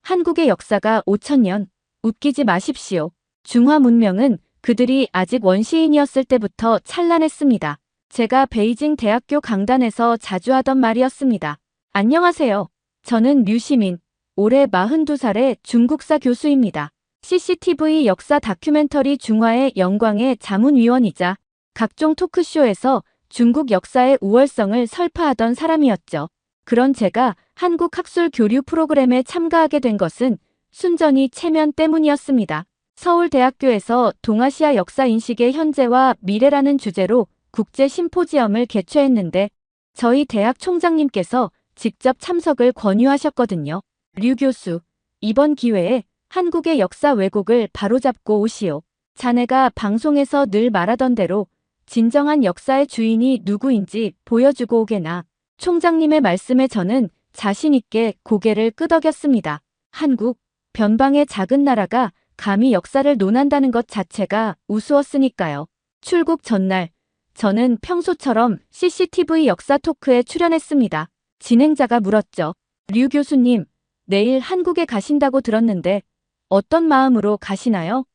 한국의 역사가 5,000년. 웃기지 마십시오. 중화 문명은 그들이 아직 원시인이었을 때부터 찬란했습니다. 제가 베이징 대학교 강단에서 자주 하던 말이었습니다. 안녕하세요. 저는 류시민, 올해 42살의 중국사 교수입니다. CCTV 역사 다큐멘터리 중화의 영광의 자문위원이자 각종 토크쇼에서 중국 역사의 우월성을 설파하던 사람이었죠. 그런 제가 한국 학술 교류 프로그램에 참가하게 된 것은 순전히 체면 때문이었습니다. 서울대학교에서 동아시아 역사 인식의 현재와 미래라는 주제로 국제 심포지엄을 개최했는데 저희 대학 총장님께서 직접 참석을 권유하셨거든요. 류 교수, 이번 기회에 한국의 역사 왜곡을 바로잡고 오시오. 자네가 방송에서 늘 말하던 대로 진정한 역사의 주인이 누구인지 보여주고 오게나. 총장님의 말씀에 저는 자신 있게 고개를 끄덕였습니다. 한국, 변방의 작은 나라가 감히 역사를 논한다는 것 자체가 우스웠으니까요. 출국 전날, 저는 평소처럼 CCTV 역사 토크에 출연했습니다. 진행자가 물었죠. 류 교수님, 내일 한국에 가신다고 들었는데 어떤 마음으로 가시나요?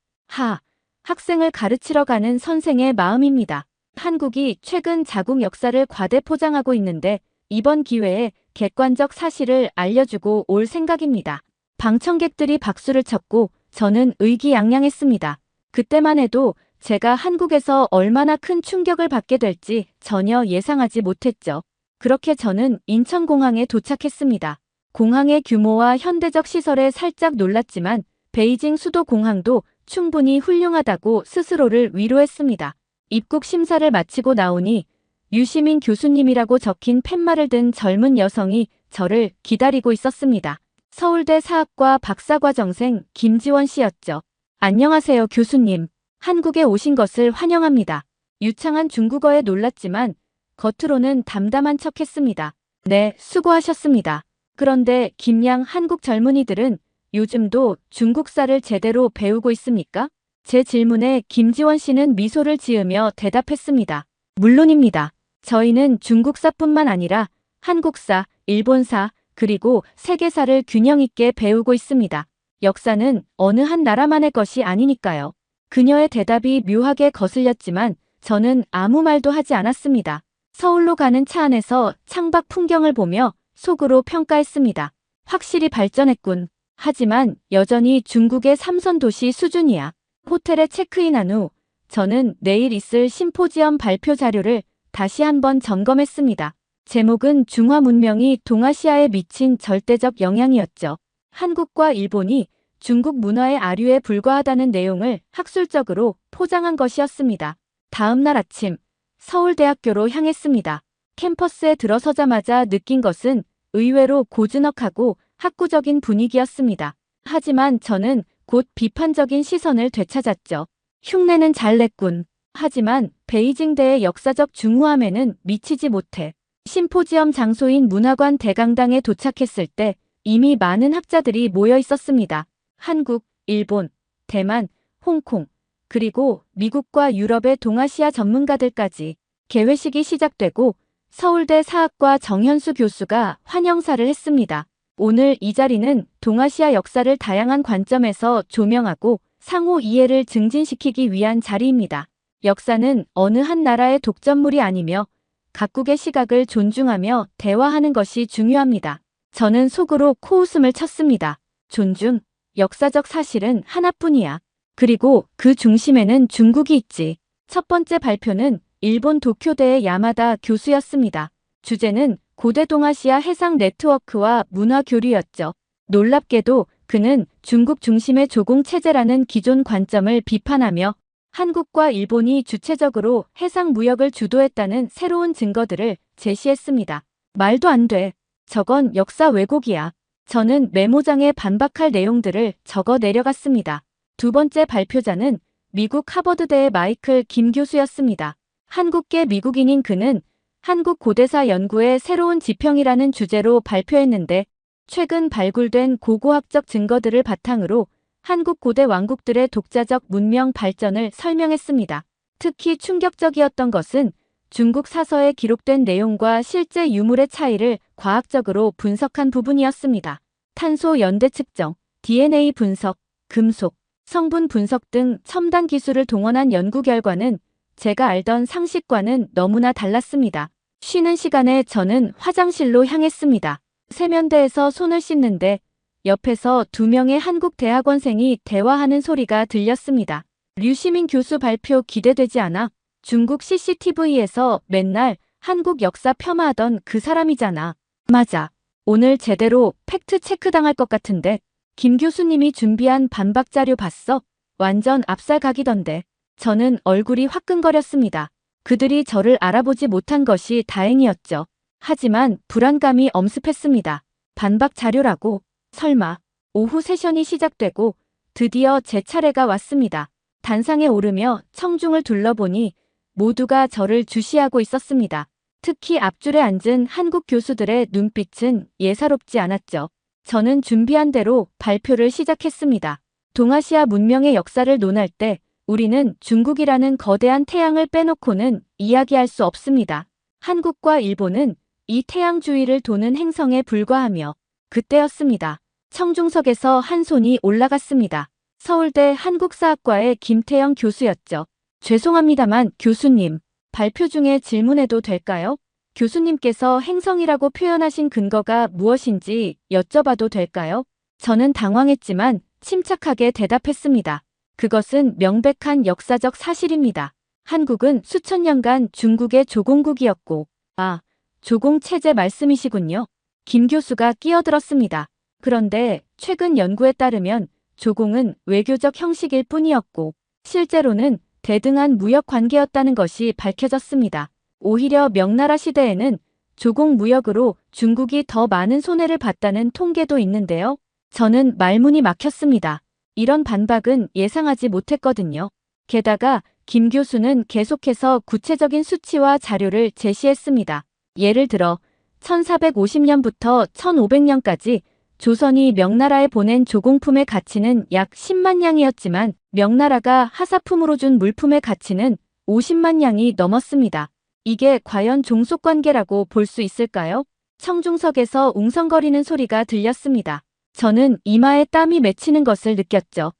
학생을 가르치러 가는 선생의 마음입니다. 한국이 최근 자국 역사를 과대 포장하고 있는데 이번 기회에 객관적 사실을 알려주고 올 생각입니다. 방청객들이 박수를 쳤고 저는 의기양양했습니다. 그때만 해도 제가 한국에서 얼마나 큰 충격을 받게 될지 전혀 예상하지 못했죠. 그렇게 저는 인천공항에 도착했습니다. 공항의 규모와 현대적 시설에 살짝 놀랐지만 베이징 수도 공항도 충분히 훌륭하다고 스스로를 위로했습니다. 입국 심사를 마치고 나오니 류시민 교수님이라고 적힌 팻말을 든 젊은 여성이 저를 기다리고 있었습니다. 서울대 사학과 박사과정생 김지원 씨였죠. 안녕하세요 교수님. 한국에 오신 것을 환영합니다. 유창한 중국어에 놀랐지만 겉으로는 담담한 척했습니다. 네, 수고하셨습니다. 그런데 김양 한국 젊은이들은 요즘도 중국사를 제대로 배우고 있습니까? 제 질문에 김지원 씨는 미소를 지으며 대답했습니다. 물론입니다. 저희는 중국사뿐만 아니라 한국사, 일본사, 그리고 세계사를 균형 있게 배우고 있습니다. 역사는 어느 한 나라만의 것이 아니니까요. 그녀의 대답이 묘하게 거슬렸지만 저는 아무 말도 하지 않았습니다. 서울로 가는 차 안에서 창밖 풍경을 보며 속으로 평가했습니다. 확실히 발전했군. 하지만 여전히 중국의 3선 도시 수준이야. 호텔에 체크인한 후 저는 내일 있을 심포지엄 발표 자료를 다시 한번 점검했습니다. 제목은 중화 문명이 동아시아에 미친 절대적 영향이었죠. 한국과 일본이 중국 문화의 아류에 불과하다는 내용을 학술적으로 포장한 것이었습니다. 다음 날 아침 서울대학교로 향했습니다. 캠퍼스에 들어서자마자 느낀 것은 의외로 고즈넉하고 학구적인 분위기였습니다. 하지만 저는 곧 비판적인 시선을 되찾았죠. 흉내는 잘 냈군. 하지만 베이징대의 역사적 중후함에는 미치지 못해. 심포지엄 장소인 문화관 대강당에 도착했을 때 이미 많은 학자들이 모여 있었습니다. 한국, 일본, 대만, 홍콩, 그리고 미국과 유럽의 동아시아 전문가들까지. 개회식이 시작되고 서울대 사학과 정현수 교수가 환영사를 했습니다. 오늘 이 자리는 동아시아 역사를 다양한 관점에서 조명하고 상호 이해를 증진시키기 위한 자리입니다. 역사는 어느 한 나라의 독점물이 아니며 각국의 시각을 존중하며 대화하는 것이 중요합니다. 저는 속으로 코웃음을 쳤습니다. 존중, 역사적 사실은 하나뿐이야. 그리고 그 중심에는 중국이 있지. 첫 번째 발표는 일본 도쿄대의 야마다 교수였습니다. 주제는 고대 동아시아 해상 네트워크와 문화 교류였죠. 놀랍게도 그는 중국 중심의 조공체제라는 기존 관점을 비판하며 한국과 일본이 주체적으로 해상 무역을 주도했다는 새로운 증거들을 제시했습니다. 말도 안 돼. 저건 역사 왜곡이야. 저는 메모장에 반박할 내용들을 적어 내려갔습니다. 두 번째 발표자는 미국 하버드대의 마이클 김 교수였습니다. 한국계 미국인인 그는 한국 고대사 연구의 새로운 지평이라는 주제로 발표했는데 최근 발굴된 고고학적 증거들을 바탕으로 한국 고대 왕국들의 독자적 문명 발전을 설명했습니다. 특히 충격적이었던 것은 중국 사서에 기록된 내용과 실제 유물의 차이를 과학적으로 분석한 부분이었습니다. 탄소 연대 측정, DNA 분석, 금속, 성분 분석 등 첨단 기술을 동원한 연구 결과는 제가 알던 상식과는 너무나 달랐습니다. 쉬는 시간에 저는 화장실로 향했습니다. 세면대에서 손을 씻는데 옆에서 두 명의 한국 대학원생이 대화하는 소리가 들렸습니다. 류시민 교수 발표 기대되지 않아? 중국 CCTV에서 맨날 한국 역사 폄하하던 그 사람이잖아. 맞아. 오늘 제대로 팩트 체크 당할 것 같은데. 김 교수님이 준비한 반박 자료 봤어? 완전 압살각이던데. 저는 얼굴이 화끈거렸습니다. 그들이 저를 알아보지 못한 것이 다행이었죠. 하지만 불안감이 엄습했습니다. 반박 자료라고? 설마. 오후 세션이 시작되고 드디어 제 차례가 왔습니다. 단상에 오르며 청중을 둘러보니 모두가 저를 주시하고 있었습니다. 특히 앞줄에 앉은 한국 교수들의 눈빛은 예사롭지 않았죠. 저는 준비한 대로 발표를 시작했습니다. 동아시아 문명의 역사를 논할 때 우리는 중국이라는 거대한 태양을 빼놓고는 이야기할 수 없습니다. 한국과 일본은 이 태양 주위를 도는 행성에 불과하며 그때였습니다. 청중석에서 한 손이 올라갔습니다. 서울대 한국사학과의 김태영 교수였죠. 죄송합니다만 교수님, 발표 중에 질문해도 될까요? 교수님께서 행성이라고 표현하신 근거가 무엇인지 여쭤봐도 될까요? 저는 당황했지만 침착하게 대답했습니다. 그것은 명백한 역사적 사실입니다. 한국은 수천 년간 중국의 조공국이었고, 조공체제 말씀이시군요. 김 교수가 끼어들었습니다. 그런데 최근 연구에 따르면 조공은 외교적 형식일 뿐이었고, 실제로는 대등한 무역 관계였다는 것이 밝혀졌습니다. 오히려 명나라 시대에는 조공 무역으로 중국이 더 많은 손해를 봤다는 통계도 있는데요. 저는 말문이 막혔습니다. 이런 반박은 예상하지 못했거든요. 게다가 김 교수는 계속해서 구체적인 수치와 자료를 제시했습니다. 예를 들어 1450년부터 1500년까지 조선이 명나라에 보낸 조공품의 가치는 약 10만 냥이었지만 명나라가 하사품으로 준 물품의 가치는 50만 냥이 넘었습니다. 이게 과연 종속관계라고 볼 수 있을까요? 청중석에서 웅성거리는 소리가 들렸습니다. 저는 이마에 땀이 맺히는 것을 느꼈죠.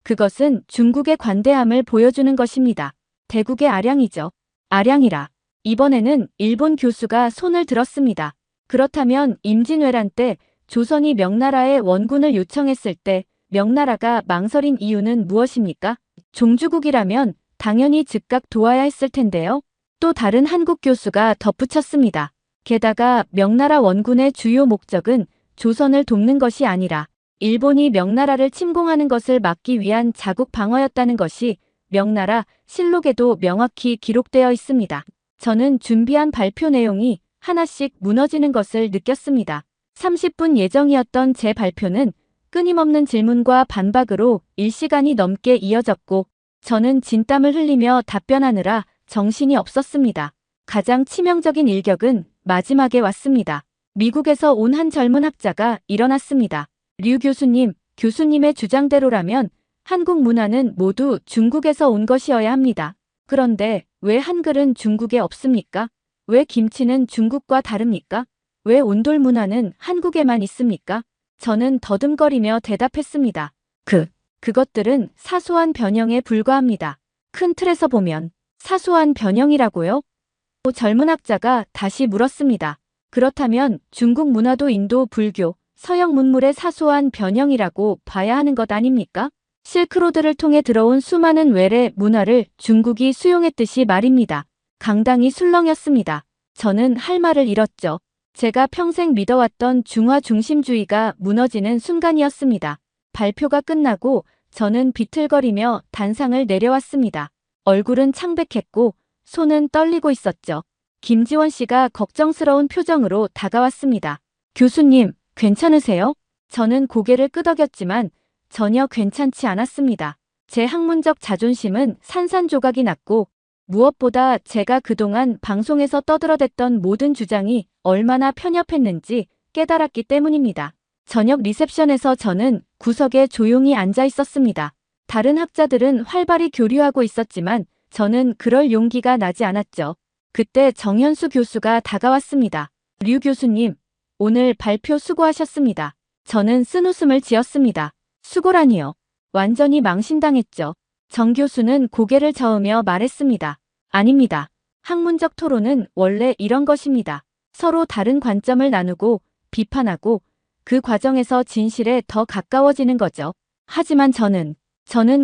그것은 중국의 관대함을 보여주는 것입니다. 대국의 아량이죠. 아량이라. 이번에는 일본 교수가 손을 들었습니다. 그렇다면 임진왜란 때 조선이 명나라에 원군을 요청했을 때 명나라가 망설인 이유는 무엇입니까? 종주국이라면 당연히 즉각 도와야 했을 텐데요. 또 다른 한국 교수가 덧붙였습니다. 게다가 명나라 원군의 주요 목적은 조선을 돕는 것이 아니라 일본이 명나라를 침공하는 것을 막기 위한 자국 방어였다는 것이 명나라 실록에도 명확히 기록되어 있습니다. 저는 준비한 발표 내용이 하나씩 무너지는 것을 느꼈습니다. 30분 예정이었던 제 발표는 끊임없는 질문과 반박으로 1시간이 넘게 이어졌고 저는 진땀을 흘리며 답변하느라 정신이 없었습니다. 가장 치명적인 일격은 마지막에 왔습니다. 미국에서 온 한 젊은 학자가 일어났습니다. 류 교수님, 교수님의 주장대로라면 한국 문화는 모두 중국에서 온 것이어야 합니다. 그런데 왜 한글은 중국에 없습니까? 왜 김치는 중국과 다릅니까? 왜 온돌 문화는 한국에만 있습니까? 저는 더듬거리며 대답했습니다. 그것들은 사소한 변형에 불과합니다. 큰 틀에서 보면 사소한 변형이라고요? 젊은 학자가 다시 물었습니다. 그렇다면 중국 문화도 인도 불교, 서양 문물의 사소한 변형이라고 봐야 하는 것 아닙니까? 실크로드를 통해 들어온 수많은 외래 문화를 중국이 수용했듯이 말입니다. 강당이 술렁였습니다. 저는 할 말을 잃었죠. 제가 평생 믿어왔던 중화 중심주의가 무너지는 순간이었습니다. 발표가 끝나고 저는 비틀거리며 단상을 내려왔습니다. 얼굴은 창백했고 손은 떨리고 있었죠. 김지원 씨가 걱정스러운 표정으로 다가왔습니다. 교수님, 괜찮으세요? 저는 고개를 끄덕였지만 전혀 괜찮지 않았습니다. 제 학문적 자존심은 산산조각이 났고 무엇보다 제가 그동안 방송에서 떠들어댔던 모든 주장이 얼마나 편협했는지 깨달았기 때문입니다. 저녁 리셉션에서 저는 구석에 조용히 앉아 있었습니다. 다른 학자들은 활발히 교류하고 있었지만 저는 그럴 용기가 나지 않았죠. 그때 정현수 교수가 다가왔습니다. 류 교수님, 오늘 발표 수고하셨습니다. 저는 쓴웃음을 지었습니다. 수고라니요. 완전히 망신당했죠. 정 교수는 고개를 저으며 말했습니다. 아닙니다. 학문적 토론은 원래 이런 것입니다. 서로 다른 관점을 나누고 비판하고 그 과정에서 진실에 더 가까워지는 거죠. 하지만 저는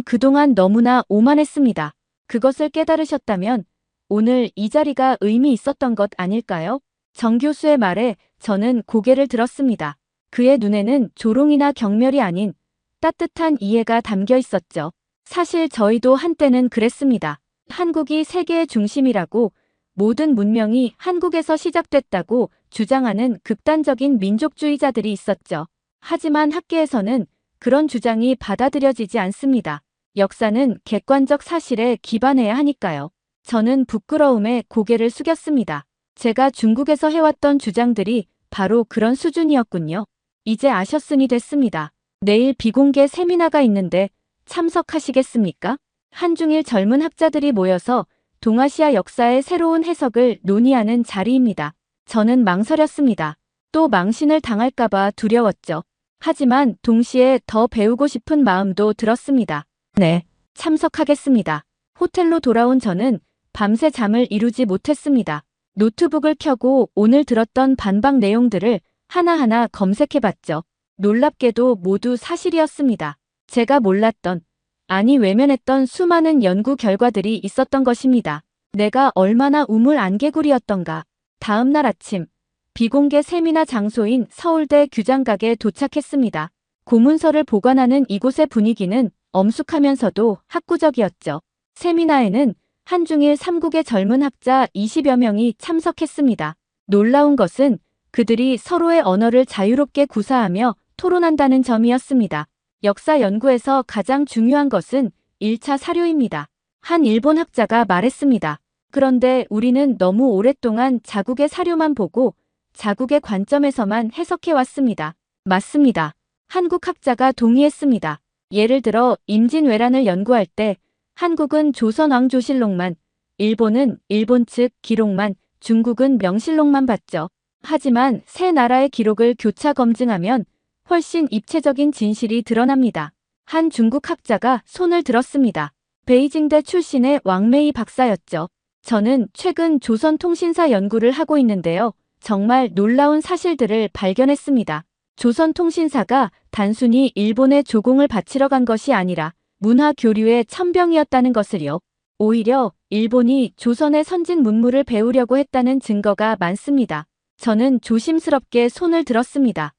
그동안 너무나 오만했습니다. 그것을 깨달으셨다면 오늘 이 자리가 의미 있었던 것 아닐까요? 정 교수의 말에 저는 고개를 들었습니다. 그의 눈에는 조롱이나 경멸이 아닌 따뜻한 이해가 담겨 있었죠. 사실 저희도 한때는 그랬습니다. 한국이 세계의 중심이라고, 모든 문명이 한국에서 시작됐다고 주장하는 극단적인 민족주의자들이 있었죠. 하지만 학계에서는 그런 주장이 받아들여지지 않습니다. 역사는 객관적 사실에 기반해야 하니까요. 저는 부끄러움에 고개를 숙였습니다. 제가 중국에서 해왔던 주장들이 바로 그런 수준이었군요. 이제 아셨으니 됐습니다. 내일 비공개 세미나가 있는데 참석하시겠습니까? 한중일 젊은 학자들이 모여서 동아시아 역사의 새로운 해석을 논의하는 자리입니다. 저는 망설였습니다. 또 망신을 당할까봐 두려웠죠. 하지만 동시에 더 배우고 싶은 마음도 들었습니다. 네, 참석하겠습니다. 호텔로 돌아온 저는 밤새 잠을 이루지 못했습니다. 노트북을 켜고 오늘 들었던 반박 내용들을 하나하나 검색해봤죠. 놀랍게도 모두 사실이었습니다. 제가 몰랐던, 아니 외면했던 수많은 연구 결과들이 있었던 것입니다. 내가 얼마나 우물안개구리였던가. 다음 날 아침, 비공개 세미나 장소인 서울대 규장각에 도착했습니다. 고문서를 보관하는 이곳의 분위기는 엄숙하면서도 학구적이었죠. 세미나에는 한중일 3국의 젊은 학자 20여 명이 참석했습니다. 놀라운 것은 그들이 서로의 언어를 자유롭게 구사하며 토론한다는 점이었습니다. 역사 연구에서 가장 중요한 것은 1차 사료입니다. 한 일본 학자가 말했습니다. 그런데 우리는 너무 오랫동안 자국의 사료만 보고 자국의 관점에서만 해석해왔습니다. 맞습니다. 한국 학자가 동의했습니다. 예를 들어 임진왜란을 연구할 때 한국은 조선 왕조실록만, 일본은 일본 측 기록만, 중국은 명실록만 봤죠. 하지만 세 나라의 기록을 교차 검증하면 훨씬 입체적인 진실이 드러납니다. 한 중국 학자가 손을 들었습니다. 베이징대 출신의 왕메이 박사였죠. 저는 최근 조선통신사 연구를 하고 있는데요. 정말 놀라운 사실들을 발견했습니다. 조선통신사가 단순히 일본의 조공을 바치러 간 것이 아니라 문화 교류의 첨병이었다는 것을요. 오히려 일본이 조선의 선진 문물을 배우려고 했다는 증거가 많습니다. 저는 조심스럽게 손을 들었습니다.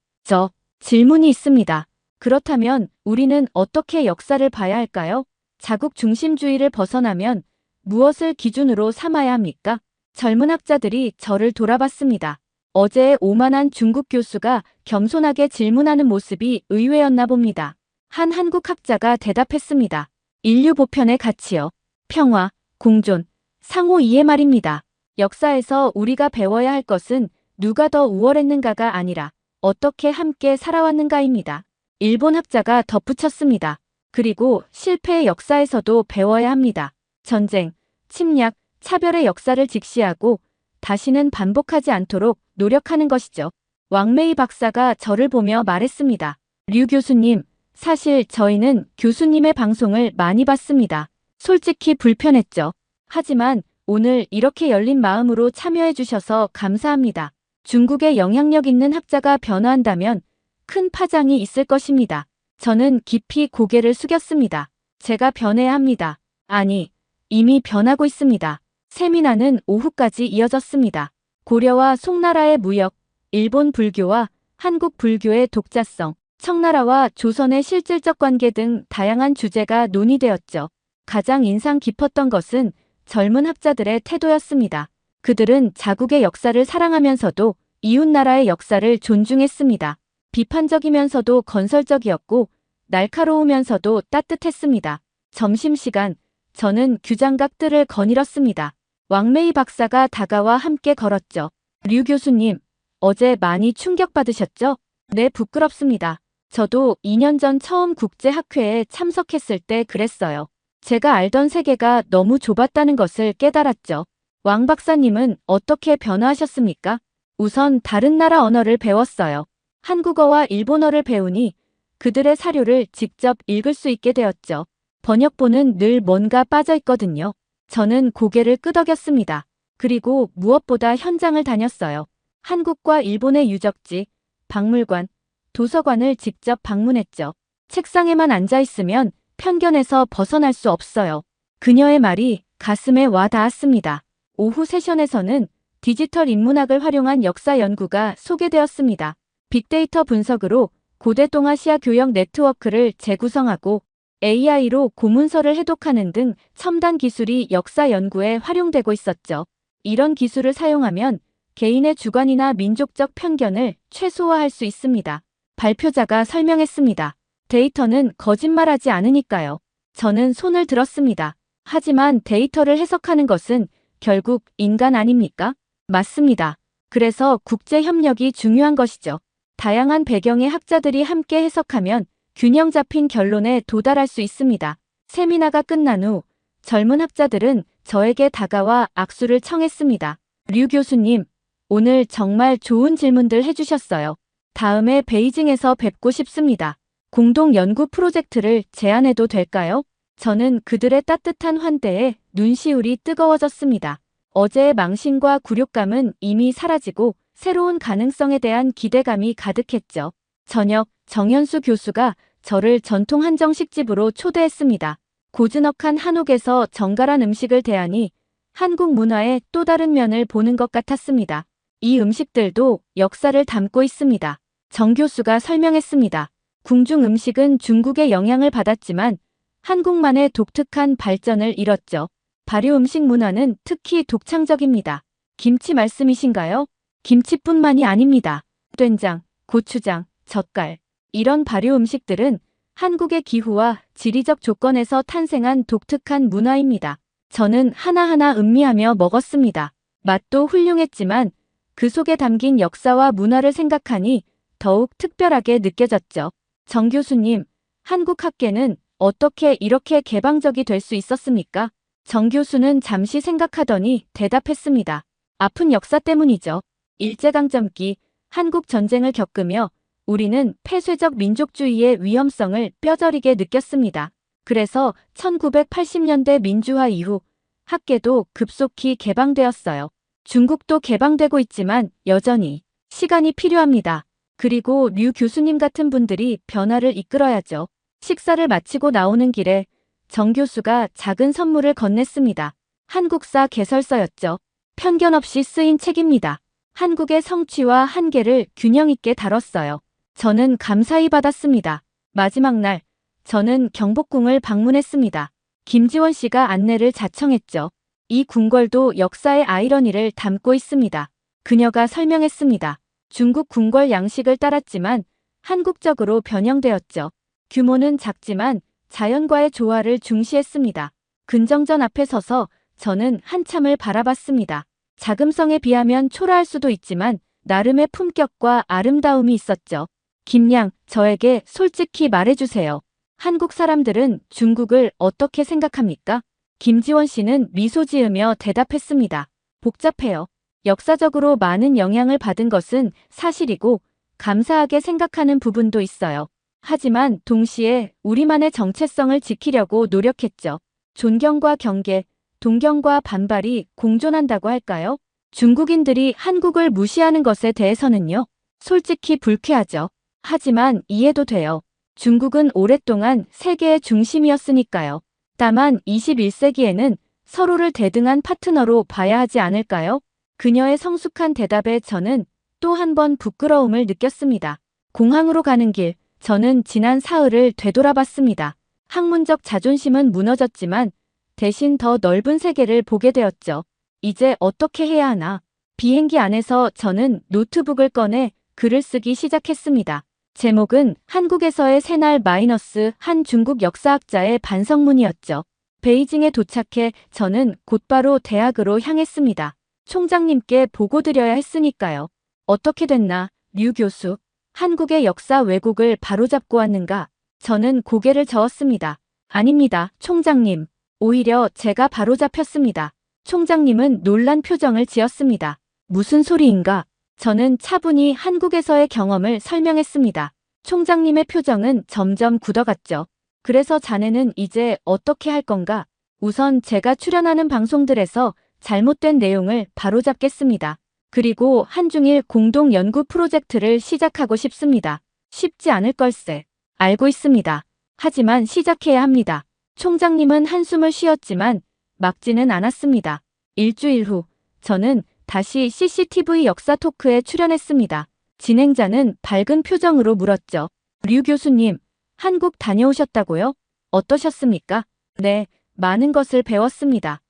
질문이 있습니다. 그렇다면 우리는 어떻게 역사를 봐야 할까요? 자국 중심주의를 벗어나면 무엇을 기준으로 삼아야 합니까? 젊은 학자들이 저를 돌아봤습니다. 어제의 오만한 중국 교수가 겸손하게 질문하는 모습이 의외였나 봅니다. 한 한국 학자가 대답했습니다. 인류 보편의 가치요. 평화, 공존, 상호 이해 말입니다. 역사에서 우리가 배워야 할 것은 누가 더 우월했는가가 아니라 어떻게 함께 살아왔는가입니다. 일본 학자가 덧붙였습니다. 그리고 실패의 역사에서도 배워야 합니다. 전쟁, 침략, 차별의 역사를 직시하고 다시는 반복하지 않도록 노력하는 것이죠. 왕메이 박사가 저를 보며 말했습니다. 류 교수님, 사실 저희는 교수님의 방송을 많이 봤습니다. 솔직히 불편했죠. 하지만 오늘 이렇게 열린 마음으로 참여해 주셔서 감사합니다. 중국의 영향력 있는 학자가 변화한다면 큰 파장이 있을 것입니다. 저는 깊이 고개를 숙였습니다. 제가 변해야 합니다. 아니, 이미 변하고 있습니다. 세미나는 오후까지 이어졌습니다. 고려와 송나라의 무역, 일본 불교와 한국 불교의 독자성, 청나라와 조선의 실질적 관계 등 다양한 주제가 논의되었죠. 가장 인상 깊었던 것은 젊은 학자들의 태도였습니다. 그들은 자국의 역사를 사랑하면서도 이웃나라의 역사를 존중했습니다. 비판적이면서도 건설적이었고 날카로우면서도 따뜻했습니다. 점심시간, 저는 규장각 뜰을 거닐었습니다. 왕메이 박사가 다가와 함께 걸었죠. 류 교수님, 어제 많이 충격받으셨죠? 네, 부끄럽습니다. 저도 2년 전 처음 국제학회에 참석했을 때 그랬어요. 제가 알던 세계가 너무 좁았다는 것을 깨달았죠. 왕 박사님은 어떻게 변화하셨습니까? 우선 다른 나라 언어를 배웠어요. 한국어와 일본어를 배우니 그들의 사료를 직접 읽을 수 있게 되었죠. 번역본은 늘 뭔가 빠져 있거든요. 저는 고개를 끄덕였습니다. 그리고 무엇보다 현장을 다녔어요. 한국과 일본의 유적지, 박물관, 도서관을 직접 방문했죠. 책상에만 앉아 있으면 편견에서 벗어날 수 없어요. 그녀의 말이 가슴에 와 닿았습니다. 오후 세션에서는 디지털 인문학을 활용한 역사 연구가 소개되었습니다. 빅데이터 분석으로 고대 동아시아 교역 네트워크를 재구성하고 AI로 고문서를 해독하는 등 첨단 기술이 역사 연구에 활용되고 있었죠. 이런 기술을 사용하면 개인의 주관이나 민족적 편견을 최소화할 수 있습니다. 발표자가 설명했습니다. 데이터는 거짓말하지 않으니까요. 저는 손을 들었습니다. 하지만 데이터를 해석하는 것은 결국 인간 아닙니까? 맞습니다. 그래서 국제 협력이 중요한 것이죠. 다양한 배경의 학자들이 함께 해석하면 균형 잡힌 결론에 도달할 수 있습니다. 세미나가 끝난 후 젊은 학자들은 저에게 다가와 악수를 청했습니다. 류 교수님, 오늘 정말 좋은 질문들 해주셨어요. 다음에 베이징에서 뵙고 싶습니다. 공동 연구 프로젝트를 제안해도 될까요? 저는 그들의 따뜻한 환대에 눈시울이 뜨거워졌습니다. 어제의 망신과 굴욕감은 이미 사라지고 새로운 가능성에 대한 기대감이 가득했죠. 저녁, 정현수 교수가 저를 전통 한정식집으로 초대했습니다. 고즈넉한 한옥에서 정갈한 음식을 대하니 한국 문화의 또 다른 면을 보는 것 같았습니다. 이 음식들도 역사를 담고 있습니다. 정 교수가 설명했습니다. 궁중 음식은 중국의 영향을 받았지만 한국만의 독특한 발전을 이뤘죠. 발효 음식 문화는 특히 독창적입니다. 김치 말씀이신가요? 김치뿐만이 아닙니다. 된장, 고추장, 젓갈. 이런 발효 음식들은 한국의 기후와 지리적 조건에서 탄생한 독특한 문화입니다. 저는 하나하나 음미하며 먹었습니다. 맛도 훌륭했지만 그 속에 담긴 역사와 문화를 생각하니 더욱 특별하게 느껴졌죠. 정 교수님, 한국 학계는 어떻게 이렇게 개방적이 될 수 있었습니까? 정 교수는 잠시 생각하더니 대답했습니다. 아픈 역사 때문이죠. 일제강점기, 한국 전쟁을 겪으며 우리는 폐쇄적 민족주의의 위험성을 뼈저리게 느꼈습니다. 그래서 1980년대 민주화 이후 학계도 급속히 개방되었어요. 중국도 개방되고 있지만 여전히 시간이 필요합니다. 그리고 류 교수님 같은 분들이 변화를 이끌어야죠. 식사를 마치고 나오는 길에 정 교수가 작은 선물을 건넸습니다. 한국사 개설서였죠. 편견 없이 쓰인 책입니다. 한국의 성취와 한계를 균형 있게 다뤘어요. 저는 감사히 받았습니다. 마지막 날, 저는 경복궁을 방문했습니다. 김지원 씨가 안내를 자청했죠. 이 궁궐도 역사의 아이러니를 담고 있습니다. 그녀가 설명했습니다. 중국 궁궐 양식을 따랐지만 한국적으로 변형되었죠. 규모는 작지만 자연과의 조화를 중시했습니다. 근정전 앞에 서서 저는 한참을 바라봤습니다. 자금성에 비하면 초라할 수도 있지만 나름의 품격과 아름다움이 있었죠. 김양, 저에게 솔직히 말해주세요. 한국 사람들은 중국을 어떻게 생각합니까? 김지원 씨는 미소 지으며 대답했습니다. 복잡해요. 역사적으로 많은 영향을 받은 것은 사실이고 감사하게 생각하는 부분도 있어요. 하지만 동시에 우리만의 정체성을 지키려고 노력했죠. 존경과 경계, 동경과 반발이 공존한다고 할까요? 중국인들이 한국을 무시하는 것에 대해서는요. 솔직히 불쾌하죠. 하지만 이해도 돼요. 중국은 오랫동안 세계의 중심이었으니까요. 다만 21세기에는 서로를 대등한 파트너로 봐야 하지 않을까요? 그녀의 성숙한 대답에 저는 또 한 번 부끄러움을 느꼈습니다. 공항으로 가는 길, 저는 지난 사흘을 되돌아봤습니다. 학문적 자존심은 무너졌지만 대신 더 넓은 세계를 보게 되었죠. 이제 어떻게 해야 하나? 비행기 안에서 저는 노트북을 꺼내 글을 쓰기 시작했습니다. 제목은 한국에서의 새날 마이너스 한 중국 역사학자의 반성문이었죠. 베이징에 도착해 저는 곧바로 대학으로 향했습니다. 총장님께 보고드려야 했으니까요. 어떻게 됐나, 류 교수? 한국의 역사 왜곡을 바로잡고 왔는가? 저는 고개를 저었습니다. 아닙니다, 총장님. 오히려 제가 바로잡혔습니다. 총장님은 놀란 표정을 지었습니다. 무슨 소리인가? 저는 차분히 한국에서의 경험을 설명했습니다. 총장님의 표정은 점점 굳어갔죠. 그래서 자네는 이제 어떻게 할 건가? 우선 제가 출연하는 방송들에서 잘못된 내용을 바로잡겠습니다. 그리고 한중일 공동 연구 프로젝트를 시작하고 싶습니다. 쉽지 않을 걸세. 알고 있습니다. 하지만 시작해야 합니다. 총장님은 한숨을 쉬었지만 막지는 않았습니다. 일주일 후 저는 다시 CCTV 역사 토크에 출연했습니다. 진행자는 밝은 표정으로 물었죠. 류 교수님, 한국 다녀오셨다고요? 어떠셨습니까? 네, 많은 것을 배웠습니다.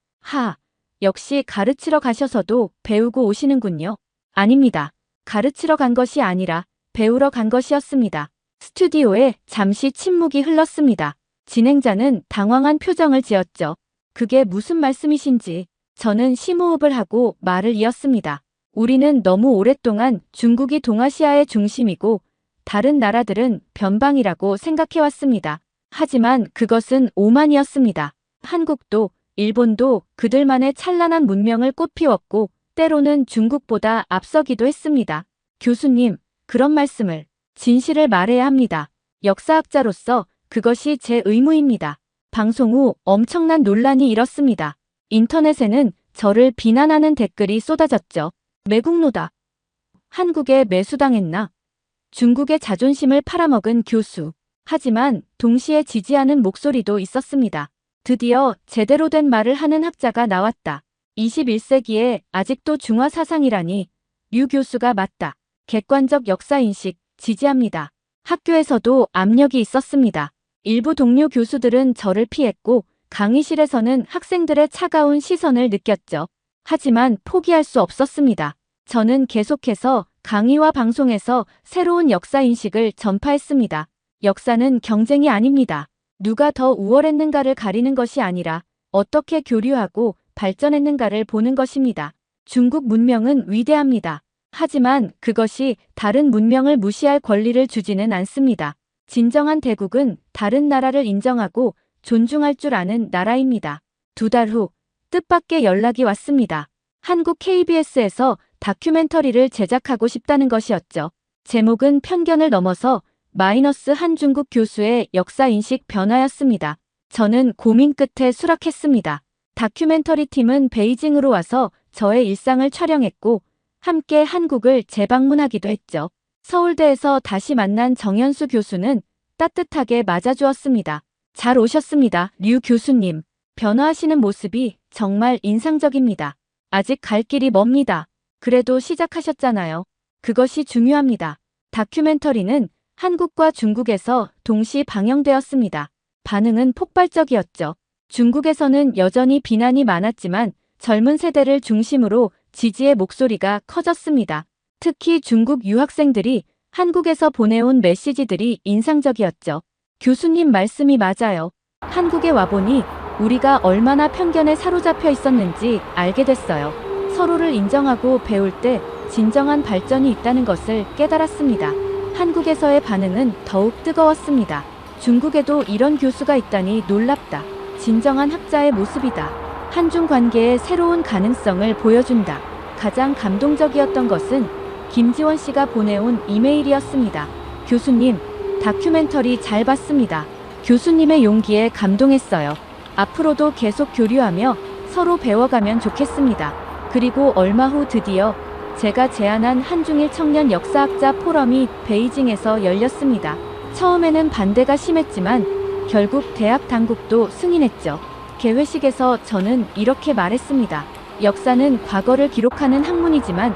역시 가르치러 가셔서도 배우고 오시는군요. 아닙니다. 가르치러 간 것이 아니라 배우러 간 것이었습니다. 스튜디오에 잠시 침묵이 흘렀습니다. 진행자는 당황한 표정을 지었죠. 그게 무슨 말씀이신지. 저는 심호흡을 하고 말을 이었습니다. 우리는 너무 오랫동안 중국이 동아시아의 중심이고 다른 나라들은 변방이라고 생각해왔습니다. 하지만 그것은 오만이었습니다. 한국도 일본도 그들만의 찬란한 문명을 꽃피웠고 때로는 중국보다 앞서기도 했습니다. 교수님, 그런 말씀을 진실을 말해야 합니다. 역사학자로서 그것이 제 의무입니다. 방송 후 엄청난 논란이 일었습니다. 인터넷에는 저를 비난하는 댓글이 쏟아졌죠. 매국노다. 한국에 매수당했나? 중국의 자존심을 팔아먹은 교수. 하지만 동시에 지지하는 목소리도 있었습니다. 드디어 제대로 된 말을 하는 학자가 나왔다. 21세기에 아직도 중화 사상이라니. 류 교수가 맞다. 객관적 역사인식 지지합니다. 학교에서도 압력이 있었습니다. 일부 동료 교수들은 저를 피했고 강의실에서는 학생들의 차가운 시선을 느꼈죠. 하지만 포기할 수 없었습니다. 저는 계속해서 강의와 방송에서 새로운 역사인식을 전파했습니다. 역사는 경쟁이 아닙니다. 누가 더 우월했는가를 가리는 것이 아니라 어떻게 교류하고 발전했는가를 보는 것입니다. 중국 문명은 위대합니다. 하지만 그것이 다른 문명을 무시할 권리를 주지는 않습니다. 진정한 대국은 다른 나라를 인정하고 존중할 줄 아는 나라입니다. 2달 후 뜻밖의 연락이 왔습니다. 한국 KBS에서 다큐멘터리를 제작하고 싶다는 것이었죠. 제목은 편견을 넘어서 마이너스 한중국 교수의 역사인식 변화였습니다. 저는 고민 끝에 수락했습니다. 다큐멘터리 팀은 베이징으로 와서 저의 일상을 촬영했고 함께 한국을 재방문하기도 했죠. 서울대에서 다시 만난 정현수 교수는 따뜻하게 맞아주었습니다. 잘 오셨습니다, 류 교수님. 변화하시는 모습이 정말 인상적입니다. 아직 갈 길이 멉니다. 그래도 시작하셨잖아요. 그것이 중요합니다. 다큐멘터리는 한국과 중국에서 동시 방영되었습니다. 반응은 폭발적이었죠. 중국에서는 여전히 비난이 많았지만 젊은 세대를 중심으로 지지의 목소리가 커졌습니다. 특히 중국 유학생들이 한국에서 보내온 메시지들이 인상적이었죠. 교수님 말씀이 맞아요. 한국에 와보니 우리가 얼마나 편견에 사로잡혀 있었는지 알게 됐어요. 서로를 인정하고 배울 때 진정한 발전이 있다는 것을 깨달았습니다. 한국에서의 반응은 더욱 뜨거웠습니다. 중국에도 이런 교수가 있다니 놀랍다. 진정한 학자의 모습이다. 한중 관계의 새로운 가능성을 보여준다. 가장 감동적이었던 것은 김지원 씨가 보내온 이메일이었습니다. 교수님, 다큐멘터리 잘 봤습니다. 교수님의 용기에 감동했어요. 앞으로도 계속 교류하며 서로 배워가면 좋겠습니다. 그리고 얼마 후 드디어 제가 제안한 한중일 청년 역사학자 포럼이 베이징에서 열렸습니다. 처음에는 반대가 심했지만 결국 대학 당국도 승인했죠. 개회식에서 저는 이렇게 말했습니다. 역사는 과거를 기록하는 학문이지만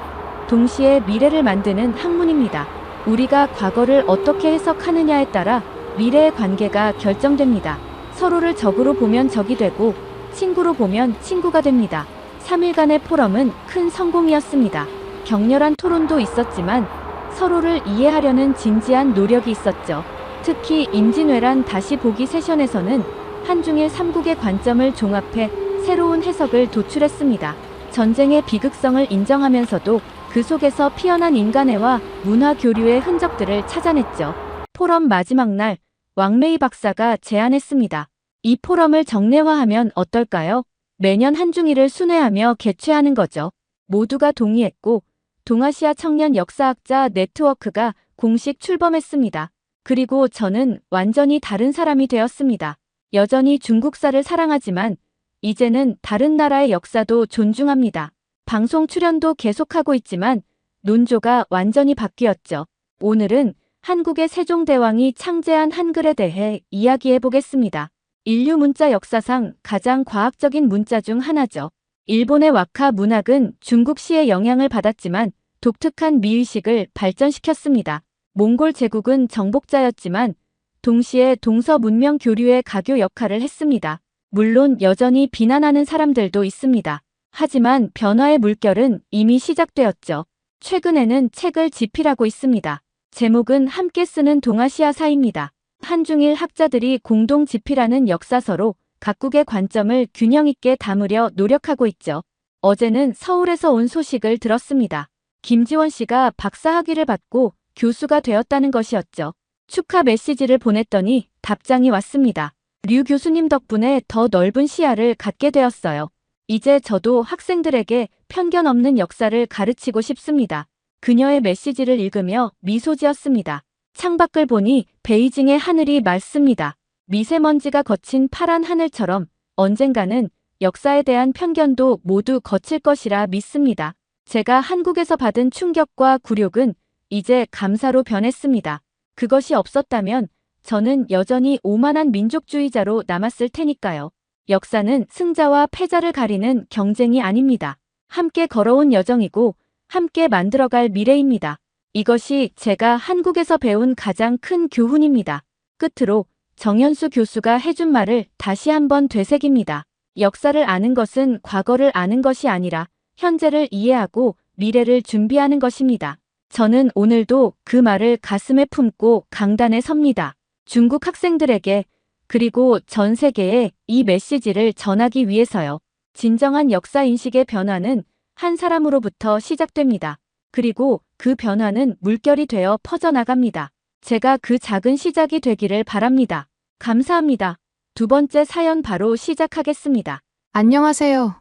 동시에 미래를 만드는 학문입니다. 우리가 과거를 어떻게 해석하느냐에 따라 미래의 관계가 결정됩니다. 서로를 적으로 보면 적이 되고 친구로 보면 친구가 됩니다. 3일간의 포럼은 큰 성공이었습니다. 격렬한 토론도 있었지만 서로를 이해하려는 진지한 노력이 있었죠. 특히 임진왜란 다시 보기 세션에서는 한중일 3국의 관점을 종합해 새로운 해석을 도출했습니다. 전쟁의 비극성을 인정하면서도 그 속에서 피어난 인간애와 문화 교류의 흔적들을 찾아냈죠. 포럼 마지막 날 왕메이 박사가 제안했습니다. 이 포럼을 정례화하면 어떨까요? 매년 한중일을 순회하며 개최하는 거죠. 모두가 동의했고 동아시아 청년 역사학자 네트워크가 공식 출범했습니다. 그리고 저는 완전히 다른 사람이 되었습니다. 여전히 중국사를 사랑하지만 이제는 다른 나라의 역사도 존중합니다. 방송 출연도 계속하고 있지만 논조가 완전히 바뀌었죠. 오늘은 한국의 세종대왕이 창제한 한글에 대해 이야기해 보겠습니다. 인류 문자 역사상 가장 과학적인 문자 중 하나죠. 일본의 와카 문학은 중국 시의 영향을 받았지만 독특한 미의식을 발전시켰습니다. 몽골 제국은 정복자였지만 동시에 동서 문명 교류의 가교 역할을 했습니다. 물론 여전히 비난하는 사람들도 있습니다. 하지만 변화의 물결은 이미 시작되었죠. 최근에는 책을 집필하고 있습니다. 제목은 함께 쓰는 동아시아사입니다. 한중일 학자들이 공동 집필하는 역사서로 각국의 관점을 균형 있게 담으려 노력하고 있죠. 어제는 서울에서 온 소식을 들었습니다. 김지원 씨가 박사학위를 받고 교수가 되었다는 것이었죠. 축하 메시지를 보냈더니 답장이 왔습니다. 류 교수님 덕분에 더 넓은 시야를 갖게 되었어요. 이제 저도 학생들에게 편견 없는 역사를 가르치고 싶습니다. 그녀의 메시지를 읽으며 미소 지었습니다. 창밖을 보니 베이징의 하늘이 맑습니다. 미세먼지가 거친 파란 하늘처럼 언젠가는 역사에 대한 편견도 모두 거칠 것이라 믿습니다. 제가 한국에서 받은 충격과 굴욕은 이제 감사로 변했습니다. 그것이 없었다면 저는 여전히 오만한 민족주의자로 남았을 테니까요. 역사는 승자와 패자를 가리는 경쟁이 아닙니다. 함께 걸어온 여정이고 함께 만들어갈 미래입니다. 이것이 제가 한국에서 배운 가장 큰 교훈입니다. 끝으로 정현수 교수가 해준 말을 다시 한번 되새깁니다. 역사를 아는 것은 과거를 아는 것이 아니라 현재를 이해하고 미래를 준비하는 것입니다. 저는 오늘도 그 말을 가슴에 품고 강단에 섭니다. 중국 학생들에게 그리고 전 세계에 이 메시지를 전하기 위해서요. 진정한 역사 인식의 변화는 한 사람으로부터 시작됩니다. 그리고 그 변화는 물결이 되어 퍼져나갑니다. 제가 그 작은 시작이 되기를 바랍니다. 감사합니다. 두 번째 사연 바로 시작하겠습니다. 안녕하세요.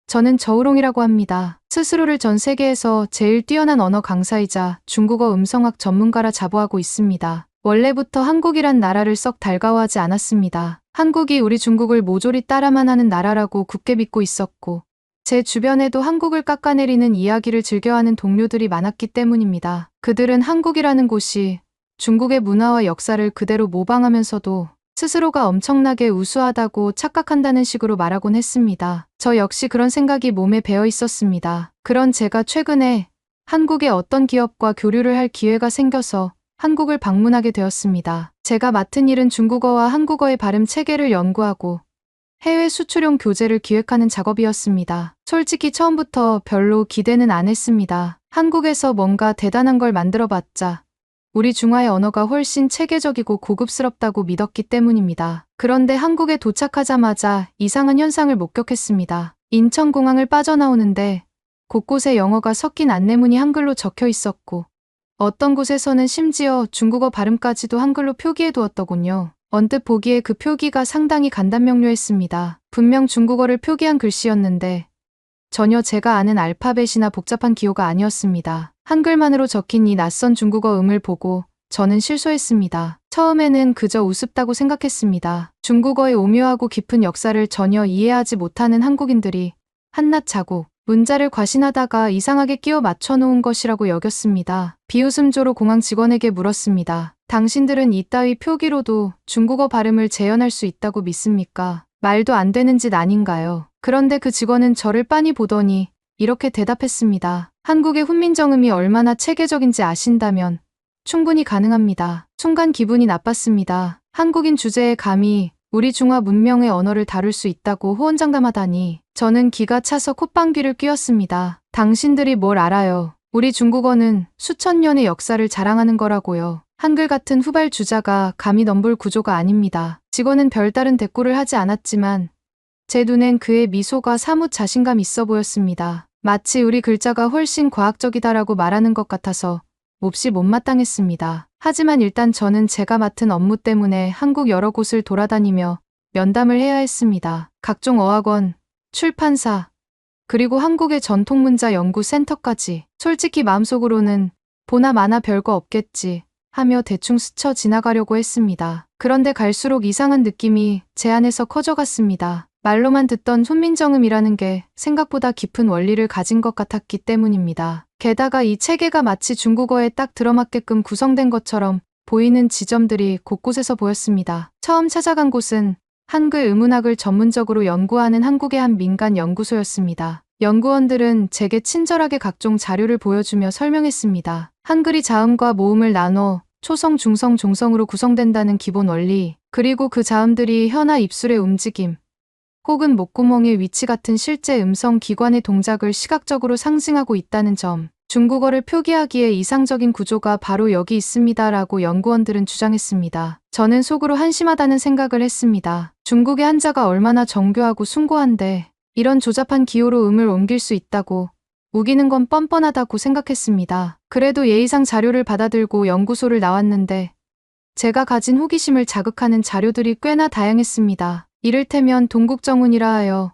저는 저우롱이라고 합니다. 스스로를 전 세계에서 제일 뛰어난 언어 강사이자 중국어 음성학 전문가라 자부하고 있습니다. 원래부터 한국이란 나라를 썩 달가워하지 않았습니다. 한국이 우리 중국을 모조리 따라만 하는 나라라고 굳게 믿고 있었고 제 주변에도 한국을 깎아내리는 이야기를 즐겨하는 동료들이 많았기 때문입니다. 그들은 한국이라는 곳이 중국의 문화와 역사를 그대로 모방하면서도 스스로가 엄청나게 우수하다고 착각한다는 식으로 말하곤 했습니다. 저 역시 그런 생각이 몸에 배어 있었습니다. 그런 제가 최근에 한국의 어떤 기업과 교류를 할 기회가 생겨서 한국을 방문하게 되었습니다. 제가 맡은 일은 중국어와 한국어의 발음 체계를 연구하고 해외 수출용 교재를 기획하는 작업이었습니다. 솔직히 처음부터 별로 기대는 안 했습니다. 한국에서 뭔가 대단한 걸 만들어봤자 우리 중화의 언어가 훨씬 체계적이고 고급스럽다고 믿었기 때문입니다. 그런데 한국에 도착하자마자 이상한 현상을 목격했습니다. 인천공항을 빠져나오는데 곳곳에 영어가 섞인 안내문이 한글로 적혀 있었고 어떤 곳에서는 심지어 중국어 발음까지도 한글로 표기해 두었더군요. 언뜻 보기에 그 표기가 상당히 간단명료했습니다. 분명 중국어를 표기한 글씨였는데 전혀 제가 아는 알파벳이나 복잡한 기호가 아니었습니다. 한글만으로 적힌 이 낯선 중국어 음을 보고 저는 실소했습니다. 처음에는 그저 우습다고 생각했습니다. 중국어의 오묘하고 깊은 역사를 전혀 이해하지 못하는 한국인들이 한낱 자고 문자를 과신하다가 이상하게 끼워 맞춰놓은 것이라고 여겼습니다. 비웃음조로 공항 직원에게 물었습니다. 당신들은 이따위 표기로도 중국어 발음을 재현할 수 있다고 믿습니까? 말도 안 되는 짓 아닌가요? 그런데 그 직원은 저를 빤히 보더니 이렇게 대답했습니다. 한국의 훈민정음이 얼마나 체계적인지 아신다면 충분히 가능합니다. 순간 기분이 나빴습니다. 한국인 주제에 감히 우리 중화 문명의 언어를 다룰 수 있다고 호언장담하다니 저는 기가 차서 콧방귀를 뀌었습니다. 당신들이 뭘 알아요. 우리 중국어는 수천 년의 역사를 자랑하는 거라고요. 한글 같은 후발 주자가 감히 넘볼 구조가 아닙니다. 직원은 별다른 대꾸를 하지 않았지만 제 눈엔 그의 미소가 사뭇 자신감 있어 보였습니다. 마치 우리 글자가 훨씬 과학적이다라고 말하는 것 같아서 몹시 못마땅했습니다. 하지만 일단 저는 제가 맡은 업무 때문에 한국 여러 곳을 돌아다니며 면담을 해야 했습니다. 각종 어학원, 출판사, 그리고 한국의 전통문자 연구센터까지. 솔직히 마음속으로는 보나 마나 별거 없겠지 하며 대충 스쳐 지나가려고 했습니다. 그런데 갈수록 이상한 느낌이 제 안에서 커져갔습니다. 말로만 듣던 훈민정음이라는 게 생각보다 깊은 원리를 가진 것 같았기 때문입니다. 게다가 이 체계가 마치 중국어에 딱 들어맞게끔 구성된 것처럼 보이는 지점들이 곳곳에서 보였습니다. 처음 찾아간 곳은 한글 의문학을 전문적으로 연구하는 한국의 한 민간 연구소였습니다. 연구원들은 제게 친절하게 각종 자료를 보여주며 설명했습니다. 한글이 자음과 모음을 나눠 초성, 중성, 종성으로 구성된다는 기본 원리, 그리고 그 자음들이 혀나 입술의 움직임, 혹은 목구멍의 위치 같은 실제 음성 기관의 동작을 시각적으로 상징하고 있다는 점, 중국어를 표기하기에 이상적인 구조가 바로 여기 있습니다라고 연구원들은 주장했습니다. 저는 속으로 한심하다는 생각을 했습니다. 중국의 한자가 얼마나 정교하고 숭고한데 이런 조잡한 기호로 음을 옮길 수 있다고 우기는 건 뻔뻔하다고 생각했습니다. 그래도 예의상 자료를 받아들고 연구소를 나왔는데 제가 가진 호기심을 자극하는 자료들이 꽤나 다양했습니다. 이를테면 동국정운이라 하여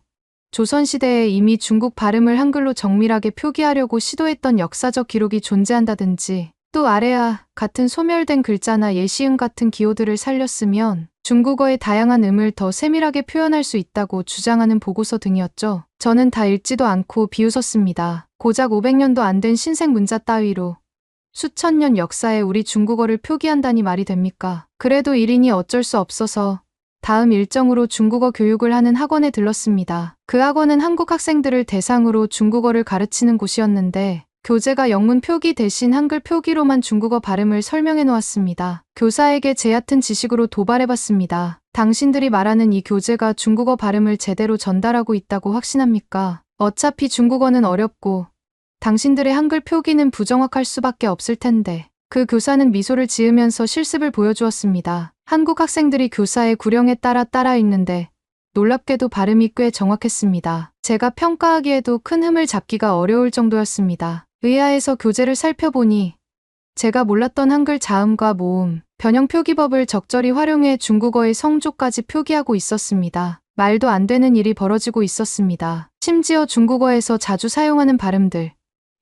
조선시대에 이미 중국 발음을 한글로 정밀하게 표기하려고 시도했던 역사적 기록이 존재한다든지, 또 아래아 같은 소멸된 글자나 예시음 같은 기호들을 살렸으면 중국어의 다양한 음을 더 세밀하게 표현할 수 있다고 주장하는 보고서 등이었죠. 저는 다 읽지도 않고 비웃었습니다. 고작 500년도 안 된 신생 문자 따위로 수천 년 역사에 우리 중국어를 표기한다니 말이 됩니까? 그래도 1인이 어쩔 수 없어서 다음 일정으로 중국어 교육을 하는 학원에 들렀습니다. 그 학원은 한국 학생들을 대상으로 중국어를 가르치는 곳이었는데 교재가 영문 표기 대신 한글 표기로만 중국어 발음을 설명해 놓았습니다. 교사에게 제 얕은 지식으로 도발해봤습니다. 당신들이 말하는 이 교재가 중국어 발음을 제대로 전달하고 있다고 확신합니까? 어차피 중국어는 어렵고 당신들의 한글 표기는 부정확할 수밖에 없을 텐데. 그 교사는 미소를 지으면서 실습을 보여주었습니다. 한국 학생들이 교사의 구령에 따라 읽는데 놀랍게도 발음이 꽤 정확했습니다. 제가 평가하기에도 큰 흠을 잡기가 어려울 정도였습니다. 의아해서 교재를 살펴보니 제가 몰랐던 한글 자음과 모음, 변형 표기법을 적절히 활용해 중국어의 성조까지 표기하고 있었습니다. 말도 안 되는 일이 벌어지고 있었습니다. 심지어 중국어에서 자주 사용하는 발음들,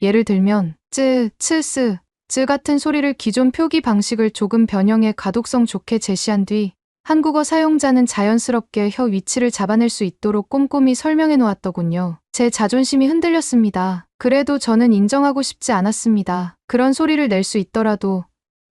예를 들면 쯔, 츠, 스, 즈 같은 소리를 기존 표기 방식을 조금 변형해 가독성 좋게 제시한 뒤 한국어 사용자는 자연스럽게 혀 위치를 잡아낼 수 있도록 꼼꼼히 설명해 놓았더군요. 제 자존심이 흔들렸습니다. 그래도 저는 인정하고 싶지 않았습니다. 그런 소리를 낼 수 있더라도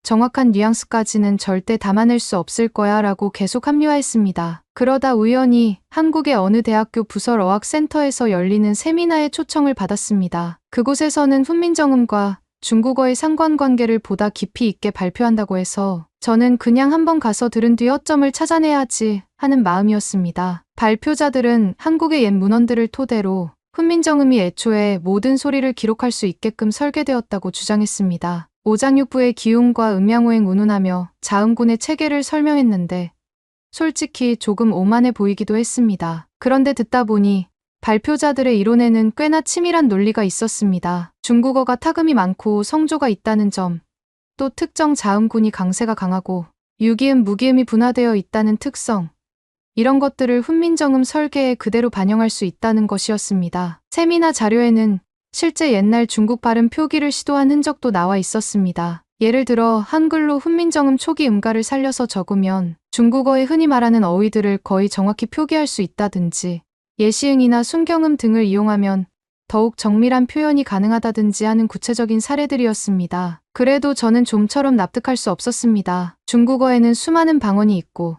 정확한 뉘앙스까지는 절대 담아낼 수 없을 거야 라고 계속 합리화했습니다. 그러다 우연히 한국의 어느 대학교 부설 어학센터에서 열리는 세미나에 초청을 받았습니다. 그곳에서는 훈민정음과 중국어의 상관관계를 보다 깊이 있게 발표한다고 해서 저는 그냥 한번 가서 들은 뒤 허점을 찾아내야지 하는 마음이었습니다. 발표자들은 한국의 옛 문헌들을 토대로 훈민정음이 애초에 모든 소리를 기록할 수 있게끔 설계되었다고 주장했습니다. 오장육부의 기운과 음양오행 운운하며 자음군의 체계를 설명했는데 솔직히 조금 오만해 보이기도 했습니다. 그런데 듣다 보니 발표자들의 이론에는 꽤나 치밀한 논리가 있었습니다. 중국어가 타금이 많고 성조가 있다는 점, 또 특정 자음군이 강세가 강하고 유기음, 무기음이 분화되어 있다는 특성, 이런 것들을 훈민정음 설계에 그대로 반영할 수 있다는 것이었습니다. 세미나 자료에는 실제 옛날 중국 발음 표기를 시도한 흔적도 나와 있었습니다. 예를 들어 한글로 훈민정음 초기 음가를 살려서 적으면 중국어에 흔히 말하는 어휘들을 거의 정확히 표기할 수 있다든지, 예시응이나 순경음 등을 이용하면 더욱 정밀한 표현이 가능하다든지 하는 구체적인 사례들이었습니다. 그래도 저는 좀처럼 납득할 수 없었습니다. 중국어에는 수많은 방언이 있고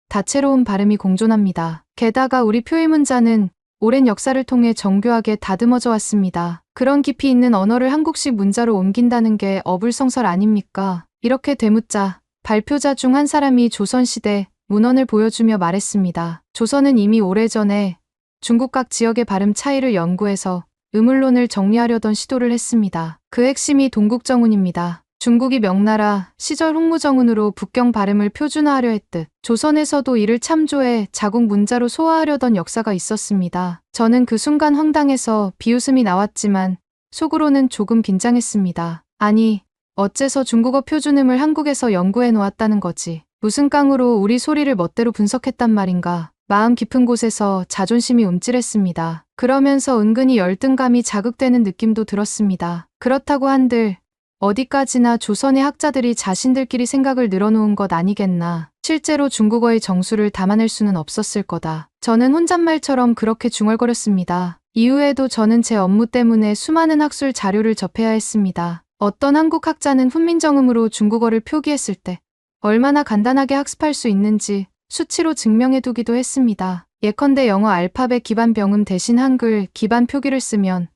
다채로운 발음이 공존합니다. 게다가 우리 표의문자는 오랜 역사를 통해 정교하게 다듬어져 왔습니다. 그런 깊이 있는 언어를 한국식 문자로 옮긴다는 게 어불성설 아닙니까? 이렇게 되묻자 발표자 중 한 사람이 조선시대 문헌을 보여주며 말했습니다. 조선은 이미 오래전에 중국 각 지역의 발음 차이를 연구해서 음울론을 정리하려던 시도를 했습니다. 그 핵심이 동국정운입니다. 중국이 명나라 시절 홍무정운으로 북경 발음을 표준화하려 했듯 조선에서도 이를 참조해 자국 문자로 소화하려던 역사가 있었습니다. 저는 그 순간 황당해서 비웃음이 나왔지만 속으로는 조금 긴장했습니다. 아니, 어째서 중국어 표준음을 한국에서 연구해 놓았다는 거지. 무슨 깡으로 우리 소리를 멋대로 분석했단 말인가. 마음 깊은 곳에서 자존심이 움찔했습니다. 그러면서 은근히 열등감이 자극되는 느낌도 들었습니다. 그렇다고 한들 어디까지나 조선의 학자들이 자신들끼리 생각을 늘어놓은 것 아니겠나. 실제로 중국어의 정수를 담아낼 수는 없었을 거다. 저는 혼잣말처럼 그렇게 중얼거렸습니다. 이후에도 저는 제 업무 때문에 수많은 학술 자료를 접해야 했습니다. 어떤 한국 학자는 훈민정음으로 중국어를 표기했을 때 얼마나 간단하게 학습할 수 있는지 수치로 증명해 두기도 했습니다. 예컨대 영어 알파벳 기반 병음 대신 한글 기반 표기를 쓰면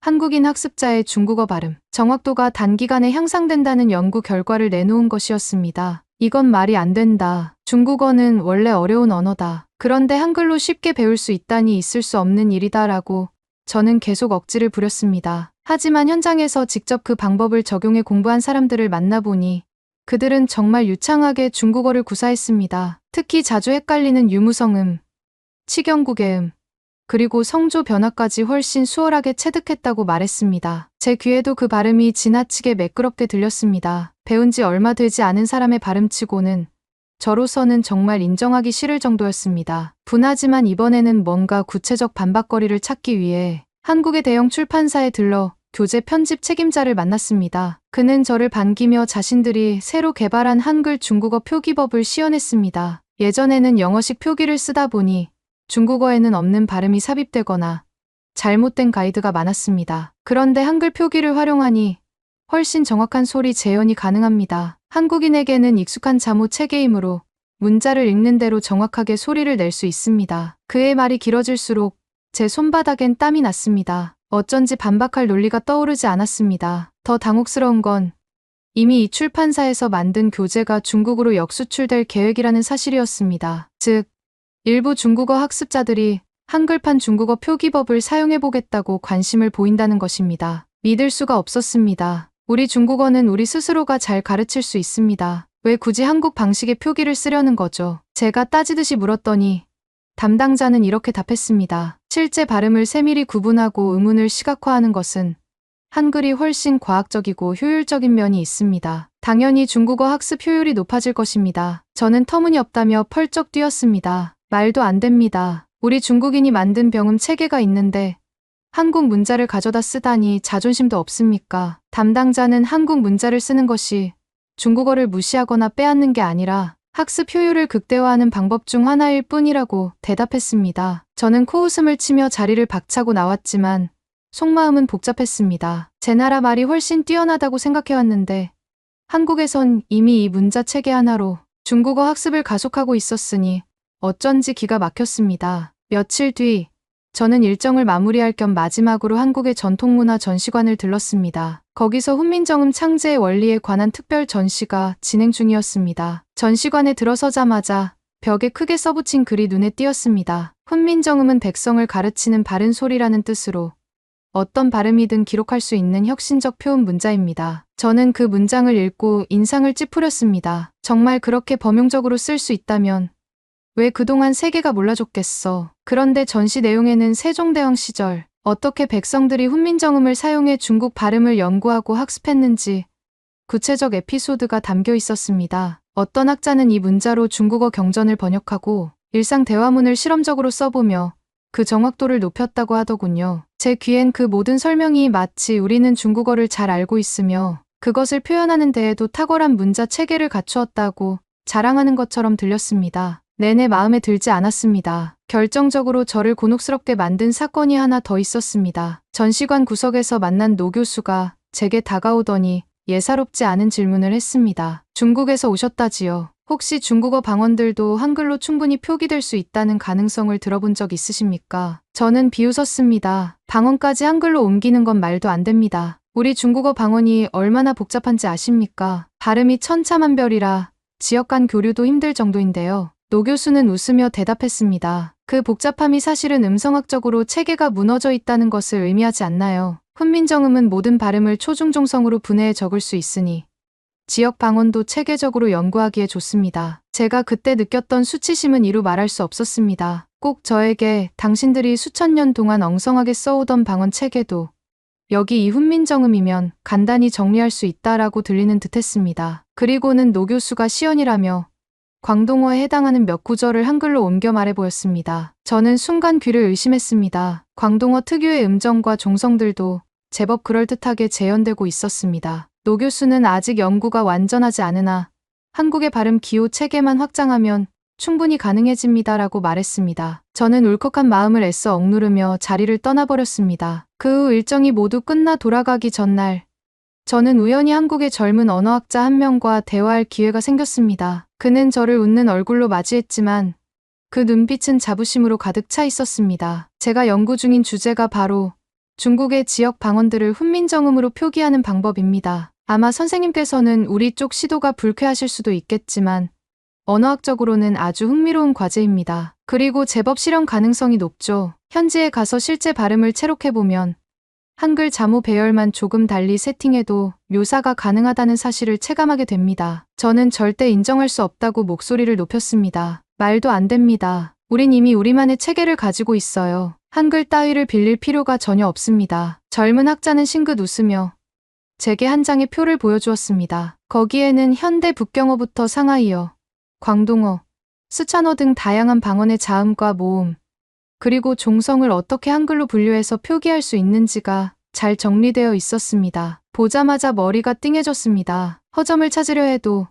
한국인 학습자의 중국어 발음, 정확도가 단기간에 향상된다는 연구 결과를 내놓은 것이었습니다. 이건 말이 안 된다. 중국어는 원래 어려운 언어다. 그런데 한글로 쉽게 배울 수 있다니 있을 수 없는 일이다라고 저는 계속 억지를 부렸습니다. 하지만 현장에서 직접 그 방법을 적용해 공부한 사람들을 만나보니 그들은 정말 유창하게 중국어를 구사했습니다. 특히 자주 헷갈리는 유무성음, 치경국의 그리고 성조 변화까지 훨씬 수월하게 체득했다고 말했습니다. 제 귀에도 그 발음이 지나치게 매끄럽게 들렸습니다. 배운 지 얼마 되지 않은 사람의 발음치고는 저로서는 정말 인정하기 싫을 정도였습니다. 분하지만 이번에는 뭔가 구체적 반박거리를 찾기 위해 한국의 대형 출판사에 들러 교재 편집 책임자를 만났습니다. 그는 저를 반기며 자신들이 새로 개발한 한글 중국어 표기법을 시연했습니다. 예전에는 영어식 표기를 쓰다 보니 중국어에는 없는 발음이 삽입되거나 잘못된 가이드가 많았습니다. 그런데 한글 표기를 활용하니 훨씬 정확한 소리 재현이 가능합니다. 한국인에게는 익숙한 자모 체계이므로 문자를 읽는 대로 정확하게 소리를 낼 수 있습니다. 그의 말이 길어질수록 제 손바닥엔 땀이 났습니다. 어쩐지 반박할 논리가 떠오르지 않았습니다. 더 당혹스러운 건 이미 이 출판사에서 만든 교재가 중국으로 역수출될 계획이라는 사실이었습니다. 즉, 일부 중국어 학습자들이 한글판 중국어 표기법을 사용해보겠다고 관심을 보인다는 것입니다. 믿을 수가 없었습니다. 우리 중국어는 우리 스스로가 잘 가르칠 수 있습니다. 왜 굳이 한국 방식의 표기를 쓰려는 거죠? 제가 따지듯이 물었더니 담당자는 이렇게 답했습니다. 실제 발음을 세밀히 구분하고 의문을 시각화하는 것은 한글이 훨씬 과학적이고 효율적인 면이 있습니다. 당연히 중국어 학습 효율이 높아질 것입니다. 저는 터무니없다며 펄쩍 뛰었습니다. 말도 안 됩니다. 우리 중국인이 만든 병음 체계가 있는데 한국 문자를 가져다 쓰다니 자존심도 없습니까? 담당자는 한국 문자를 쓰는 것이 중국어를 무시하거나 빼앗는 게 아니라 학습 효율을 극대화하는 방법 중 하나일 뿐이라고 대답했습니다. 저는 코웃음을 치며 자리를 박차고 나왔지만 속마음은 복잡했습니다. 제 나라 말이 훨씬 뛰어나다고 생각해왔는데 한국에선 이미 이 문자 체계 하나로 중국어 학습을 가속하고 있었으니 어쩐지 기가 막혔습니다. 며칠 뒤 저는 일정을 마무리할 겸 마지막으로 한국의 전통문화 전시관을 들렀습니다. 거기서 훈민정음 창제의 원리에 관한 특별 전시가 진행 중이었습니다. 전시관에 들어서자마자 벽에 크게 써붙인 글이 눈에 띄었습니다. 훈민정음은 백성을 가르치는 바른 소리라는 뜻으로 어떤 발음이든 기록할 수 있는 혁신적 표현 문자입니다. 저는 그 문장을 읽고 인상을 찌푸렸습니다. 정말 그렇게 범용적으로 쓸 수 있다면 왜 그동안 세계가 몰라줬겠어. 그런데 전시 내용에는 세종대왕 시절 어떻게 백성들이 훈민정음을 사용해 중국 발음을 연구하고 학습했는지 구체적 에피소드가 담겨 있었습니다. 어떤 학자는 이 문자로 중국어 경전을 번역하고 일상 대화문을 실험적으로 써보며 그 정확도를 높였다고 하더군요. 제 귀엔 그 모든 설명이 마치 우리는 중국어를 잘 알고 있으며 그것을 표현하는 데에도 탁월한 문자 체계를 갖추었다고 자랑하는 것처럼 들렸습니다. 내내 마음에 들지 않았습니다. 결정적으로 저를 곤혹스럽게 만든 사건이 하나 더 있었습니다. 전시관 구석에서 만난 노 교수가 제게 다가오더니 예사롭지 않은 질문을 했습니다. 중국에서 오셨다지요. 혹시 중국어 방언들도 한글로 충분히 표기될 수 있다는 가능성을 들어본 적 있으십니까? 저는 비웃었습니다. 방언까지 한글로 옮기는 건 말도 안 됩니다. 우리 중국어 방언이 얼마나 복잡한지 아십니까? 발음이 천차만별이라 지역 간 교류도 힘들 정도인데요. 노 교수는 웃으며 대답했습니다. 그 복잡함이 사실은 음성학적으로 체계가 무너져 있다는 것을 의미하지 않나요? 훈민정음은 모든 발음을 초중종성으로 분해해 적을 수 있으니 지역 방언도 체계적으로 연구하기에 좋습니다. 제가 그때 느꼈던 수치심은 이루 말할 수 없었습니다. 꼭 저에게 당신들이 수천 년 동안 엉성하게 써오던 방언 체계도 여기 이 훈민정음이면 간단히 정리할 수 있다라고 들리는 듯했습니다. 그리고는 노 교수가 시연이라며 광동어에 해당하는 몇 구절을 한글로 옮겨 말해 보였습니다. 저는 순간 귀를 의심했습니다. 광동어 특유의 음정과 종성들도 제법 그럴듯하게 재현되고 있었습니다. 노 교수는 아직 연구가 완전하지 않으나 한국의 발음 기호 체계만 확장하면 충분히 가능해집니다라고 말했습니다. 저는 울컥한 마음을 애써 억누르며 자리를 떠나버렸습니다. 그 후 일정이 모두 끝나 돌아가기 전날 저는 우연히 한국의 젊은 언어학자 한 명과 대화할 기회가 생겼습니다. 그는 저를 웃는 얼굴로 맞이했지만 그 눈빛은 자부심으로 가득 차 있었습니다. 제가 연구 중인 주제가 바로 중국의 지역 방언들을 훈민정음으로 표기하는 방법입니다. 아마 선생님께서는 우리 쪽 시도가 불쾌하실 수도 있겠지만 언어학적으로는 아주 흥미로운 과제입니다. 그리고 제법 실현 가능성이 높죠. 현지에 가서 실제 발음을 채록해보면 한글 자모 배열만 조금 달리 세팅해도 묘사가 가능하다는 사실을 체감하게 됩니다. 저는 절대 인정할 수 없다고 목소리를 높였습니다. 말도 안 됩니다. 우린 이미 우리만의 체계를 가지고 있어요. 한글 따위를 빌릴 필요가 전혀 없습니다. 젊은 학자는 싱긋 웃으며 제게 한 장의 표를 보여주었습니다. 거기에는 현대 북경어부터 상하이어, 광동어, 스촨어 등 다양한 방언의 자음과 모음, 그리고 종성을 어떻게 한글로 분류해서 표기할 수 있는지가 잘 정리되어 있었습니다. 보자마자 머리가 띵해졌습니다. 허점을 찾으려 해도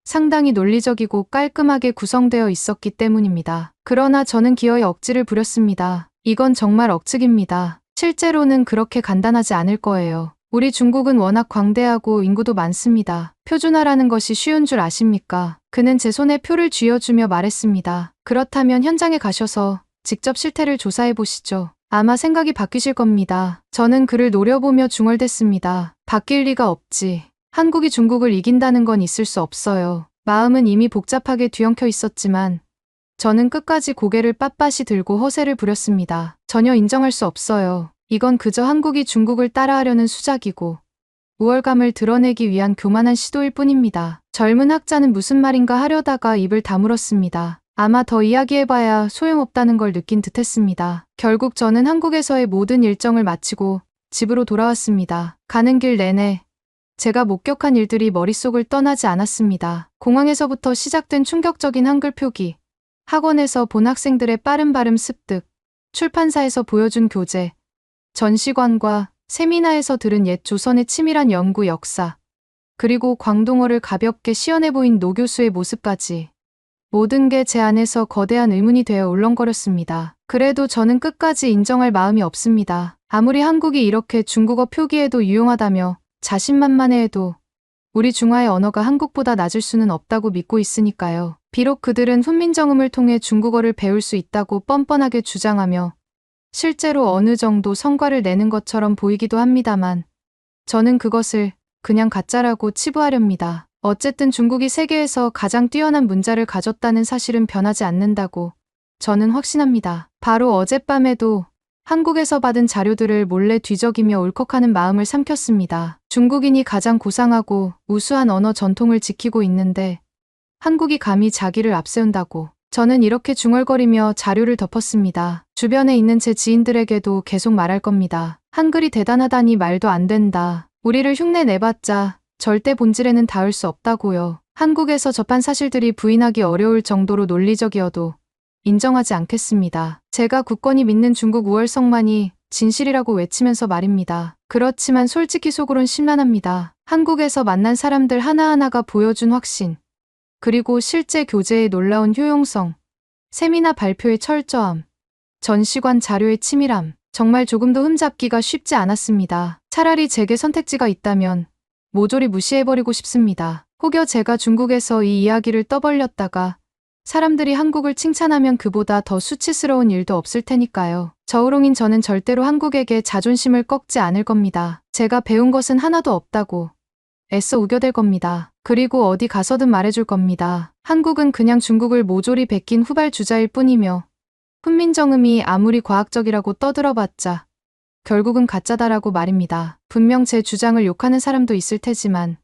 상당히 논리적이고 깔끔하게 구성되어 있었기 때문입니다. 그러나 저는 기어이 억지를 부렸습니다. 이건 정말 억측입니다. 실제로는 그렇게 간단하지 않을 거예요. 우리 중국은 워낙 광대하고 인구도 많습니다. 표준화라는 것이 쉬운 줄 아십니까? 그는 제 손에 표를 쥐어주며 말했습니다. 그렇다면 현장에 가셔서 직접 실태를 조사해 보시죠. 아마 생각이 바뀌실 겁니다. 저는 그를 노려보며 중얼댔습니다. 바뀔 리가 없지. 한국이 중국을 이긴다는 건 있을 수 없어요. 마음은 이미 복잡하게 뒤엉켜 있었지만 저는 끝까지 고개를 빳빳이 들고 허세를 부렸습니다. 전혀 인정할 수 없어요. 이건 그저 한국이 중국을 따라하려는 수작이고 우월감을 드러내기 위한 교만한 시도일 뿐입니다. 젊은 학자는 무슨 말인가 하려다가 입을 다물었습니다. 아마 더 이야기해봐야 소용없다는 걸 느낀 듯했습니다. 결국 저는 한국에서의 모든 일정을 마치고 집으로 돌아왔습니다. 가는 길 내내 제가 목격한 일들이 머릿속을 떠나지 않았습니다. 공항에서부터 시작된 충격적인 한글 표기, 학원에서 본 학생들의 빠른 발음 습득, 출판사에서 보여준 교재, 전시관과 세미나에서 들은 옛 조선의 치밀한 연구 역사, 그리고 광동어를 가볍게 시연해 보인 노 교수의 모습까지 모든 게 제 안에서 거대한 의문이 되어 울렁거렸습니다. 그래도 저는 끝까지 인정할 마음이 없습니다. 아무리 한국이 이렇게 중국어 표기에도 유용하다며 자신만만해해도 우리 중화의 언어가 한국보다 낮을 수는 없다고 믿고 있으니까요. 비록 그들은 훈민정음을 통해 중국어를 배울 수 있다고 뻔뻔하게 주장하며 실제로 어느 정도 성과를 내는 것처럼 보이기도 합니다만 저는 그것을 그냥 가짜라고 치부하렵니다. 어쨌든 중국이 세계에서 가장 뛰어난 문자를 가졌다는 사실은 변하지 않는다고 저는 확신합니다. 바로 어젯밤에도 한국에서 받은 자료들을 몰래 뒤적이며 울컥하는 마음을 삼켰습니다. 중국인이 가장 고상하고 우수한 언어 전통을 지키고 있는데 한국이 감히 자기를 앞세운다고. 저는 이렇게 중얼거리며 자료를 덮었습니다. 주변에 있는 제 지인들에게도 계속 말할 겁니다. 한글이 대단하다니 말도 안 된다. 우리를 흉내 내봤자 절대 본질에는 닿을 수 없다고요. 한국에서 접한 사실들이 부인하기 어려울 정도로 논리적이어도 인정하지 않겠습니다. 제가 굳건히 믿는 중국 우월성만이 진실이라고 외치면서 말입니다. 그렇지만 솔직히 속으론 심란합니다. 한국에서 만난 사람들 하나하나가 보여준 확신, 그리고 실제 교재의 놀라운 효용성, 세미나 발표의 철저함, 전시관 자료의 치밀함, 정말 조금도 흠잡기가 쉽지 않았습니다. 차라리 제게 선택지가 있다면 모조리 무시해버리고 싶습니다. 혹여 제가 중국에서 이 이야기를 떠벌렸다가 사람들이 한국을 칭찬하면 그보다 더 수치스러운 일도 없을 테니까요. 저우롱인 저는 절대로 한국에게 자존심을 꺾지 않을 겁니다. 제가 배운 것은 하나도 없다고 애써 우겨댈 겁니다. 그리고 어디 가서든 말해줄 겁니다. 한국은 그냥 중국을 모조리 베낀 후발주자일 뿐이며 훈민정음이 아무리 과학적이라고 떠들어봤자 결국은 가짜다라고 말입니다. 분명 제 주장을 욕하는 사람도 있을 테지만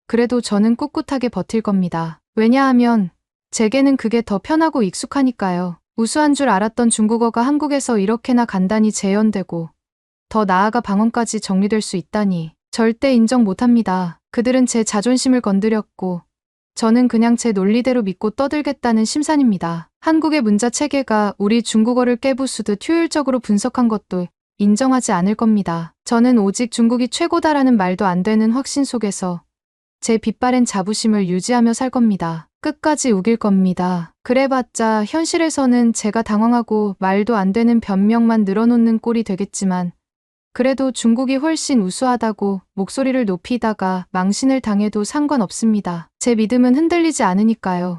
그래도 저는 꿋꿋하게 버틸 겁니다. 왜냐하면 제게는 그게 더 편하고 익숙하니까요. 우수한 줄 알았던 중국어가 한국에서 이렇게나 간단히 재현되고 더 나아가 방언까지 정리될 수 있다니 절대 인정 못합니다. 그들은 제 자존심을 건드렸고 저는 그냥 제 논리대로 믿고 떠들겠다는 심산입니다. 한국의 문자 체계가 우리 중국어를 깨부수듯 효율적으로 분석한 것도 인정하지 않을 겁니다. 저는 오직 중국이 최고다라는 말도 안 되는 확신 속에서 제 빛바랜 자부심을 유지하며 살 겁니다. 끝까지 우길 겁니다. 그래봤자 현실에서는 제가 당황하고 말도 안 되는 변명만 늘어놓는 꼴이 되겠지만 그래도 중국이 훨씬 우수하다고 목소리를 높이다가 망신을 당해도 상관없습니다. 제 믿음은 흔들리지 않으니까요.